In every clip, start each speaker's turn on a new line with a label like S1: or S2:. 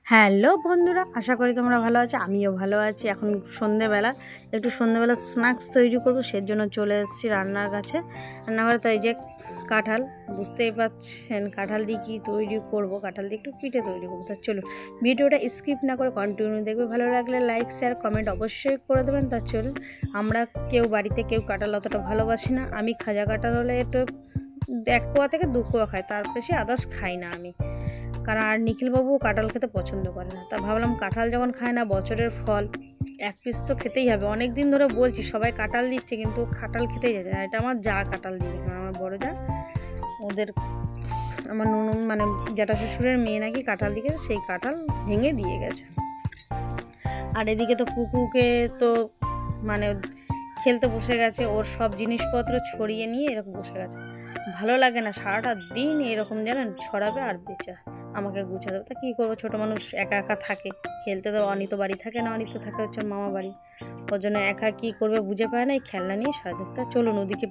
S1: Hello বন্ধুরা, আশা করি তোমরা ভালো আছো। আমিও ভালো আছি। এখন সন্ধেবেলা একটু স্ন্যাক্স তৈরি করবো, সেজন্য চলে এসেছি রান্নার কাছে। রান্নাঘরে তো এই যে কাঁঠাল, বুঝতেই পারছেন কাঁঠাল দিয়ে কী তৈরি করবো। কাঁঠাল দিয়ে একটু পিঠে তৈরি করবো। তা চলুন ভিডিওটা স্কিপ না করে কন্টিনিউ দেখবে। ভালো লাগলে লাইক শেয়ার কমেন্ট অবশ্যই করে দেবেন। তা চলুন, আমরা বাড়িতে কেউ কাঁঠাল অতটা ভালোবাসি না। আমি খাজা কাঁঠাল হলে একটু 1 কোয়া থেকে 2 কোয়া খাই, তার বেশি আদার্স খাই না আমি। কারণ আর নিখিলবাবু কাঁঠাল খেতে পছন্দ করে না। তা ভাবলাম কাঁঠাল যখন খায় না, বছরের ফল 1 পিস তো খেতেই হবে। অনেক দিন ধরে বলছি সবাই কাঁঠাল দিচ্ছে, কিন্তু কাঁঠাল খেতেই যাচ্ছে না। এটা আমার যা কাঁঠাল দিয়ে গেছে, আমার বড় যা, ওদের আমার নুন মানে জ্যাঠা শ্বশুরের মেয়ে নাকি কাঁঠাল দিয়ে গেছে, সেই কাঁঠাল ভেঙে দিয়ে গেছে। আর এদিকে তো কুকুকে তো মানে খেলতে বসে গেছে, ওর সব জিনিসপত্র ছড়িয়ে নিয়ে এরকম বসে গেছে। ভালো লাগে না, সারাটা দিন এরকম জানেন ছড়াবে আর বেচা আমাকে গুছা দেবে। তা কী করবো, ছোটো মানুষ একা একা থাকে, খেলতে তো অনিত বাড়ি থাকে না, অনিত থাকে হচ্ছে মামা বাড়ি। ওর জন্য একা কী করবে বুঝে পায় না, এই খেলনা নিয়ে সারাদিন। তা চলুন ওদিকে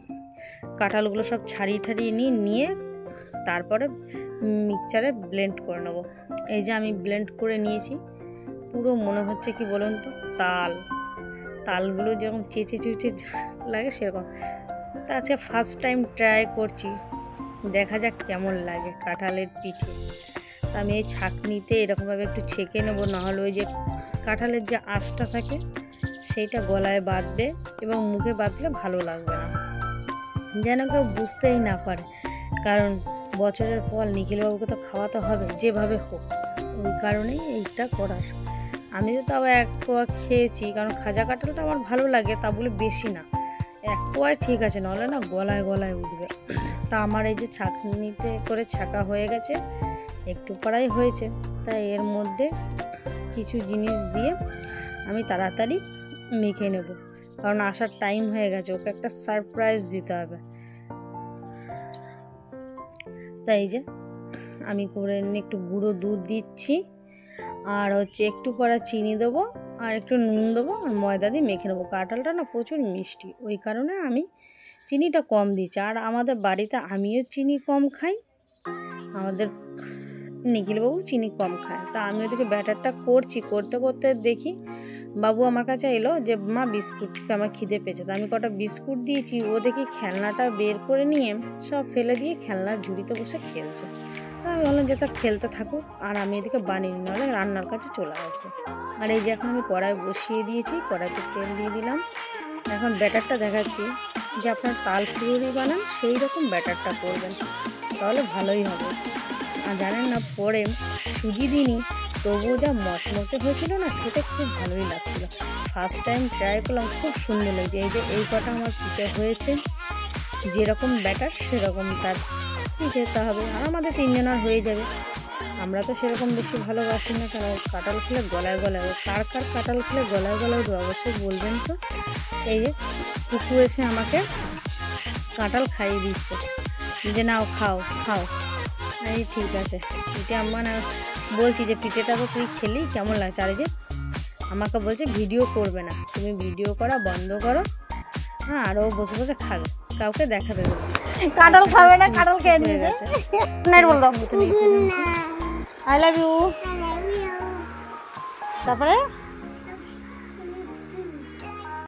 S1: কাঁঠালগুলো সব ছাড়িয়ে নিয়ে তারপরে মিক্সচারে ব্লেন্ড করে নেবো। এই যে আমি ব্লেন্ড করে নিয়েছি, পুরো মনে হচ্ছে কি বলুন তো, তালগুলো যেরকম চেঁচে লাগে সেরকম। তা আজকে ফার্স্ট টাইম ট্রাই করছি, দেখা যাক কেমন লাগে কাঁঠালের পিঠে। তা আমি এই ছাঁকনিতে এরকমভাবে একটু ছেঁকে নেবো, নাহলে ওই যে কাঁঠালের যে আঁশটা থাকে সেইটা গলায় বাঁধবে এবং মুখে বাঁধলে ভালো লাগবে না, যেন কেউ বুঝতেই না পারে। কারণ বছরের ফল নিখিলবাবুকে তো খাওয়াতে হবে যেভাবে হোক, ওই কারণেই এইটা করার। আমি তো তাও 1 কোয়া খেয়েছি, কারণ খাজা কাঁঠালটা আমার ভালো লাগে, তা বলে বেশি না, 1 কোয়ায় ঠিক আছে, নাহলে না গলায় উঠবে। তা আমার এই যে ছাঁকনিতে করে ছাঁকা হয়ে গেছে, একটু কড়াই হয়েছে। তাই এর মধ্যে কিছু জিনিস দিয়ে আমি তাড়াতাড়ি মেখে নেব, কারণ আসার টাইম হয়ে গেছে, ওকে একটা সারপ্রাইজ দিতে হবে। তাই এই যে আমি করে একটু গুঁড়ো দুধ দিচ্ছি, আর হচ্ছে একটু পরে চিনি দেবো, আর একটু নুন দেবো, আর ময়দা দিয়ে মেখে নেবো। কাঁঠালটা না প্রচুর মিষ্টি, ওই কারণে আমি চিনিটা কম দিচ্ছি। আর আমাদের বাড়িতে আমিও চিনি কম খাই, আমাদের নিখিলবাবু চিনি কম খায়। তা আমি ওদিকে ব্যাটারটা করতে দেখি বাবু আমার কাছে এলো যে মা বিস্কুট, আমার খিদে পেয়েছে। তো আমি কটা বিস্কুট দিয়েছি, ও দেখি খেলনাটা বের করে নিয়ে সব ফেলে দিয়ে খেলনার ঝুড়িতে বসে খেলছে। তা আমি বললাম যে তা খেলতে থাকুক, আর আমি এদিকে বানিয়ে নাহলে রান্নার কাছে চলে আসবো। আর এই যে এখন আমি কড়াই বসিয়ে দিয়েছি, কড়াইতে তেল দিয়ে দিলাম। এখন ব্যাটারটা দেখাচ্ছি, যে আপনার তাল ফুলুরি বানান সেই রকম ব্যাটারটা করবেন, তাহলে ভালোই হবে। আর জানেন না, পরে সুজি দিইনি, তবুও যা মচমচে হয়েছিল না, খেতে খুব ভালোই লাগছিলো। ফার্স্ট টাইম ট্রাই করলাম, খুব সুন্দর লাগছে। এই যে এই কটা আমার পিঠে হয়েছে, যেরকম ব্যাটার সেরকম তার পিঠেতে হবে, আর আমাদের 3 জনের হয়ে যাবে। আমরা তো সেরকম বেশি ভালোবাসি না, কারণ কাঁঠাল খেলে গলায় কার কাঁঠাল খেলে গলায় উঠবে অবশ্যই বলবেন তো। এই যে কুকু এসে আমাকে কাঁঠাল খাইয়ে দিচ্ছে, যে নাও খাও। এই ঠিক আছে, পিঠে মানে বলছি যে পিঠেটা তো তুই খেলি, কেমন লাগছে। আর এই যে আমাকে বলছে ভিডিও করবে না, তুমি ভিডিও করা বন্ধ করো। হ্যাঁ, আরও বসে খাবে, কাউকে দেখা দেবে না। কাঁঠাল খাবে না, কাঁঠাল খেয়ে নিয়ে গেছে। I love you. তারপরে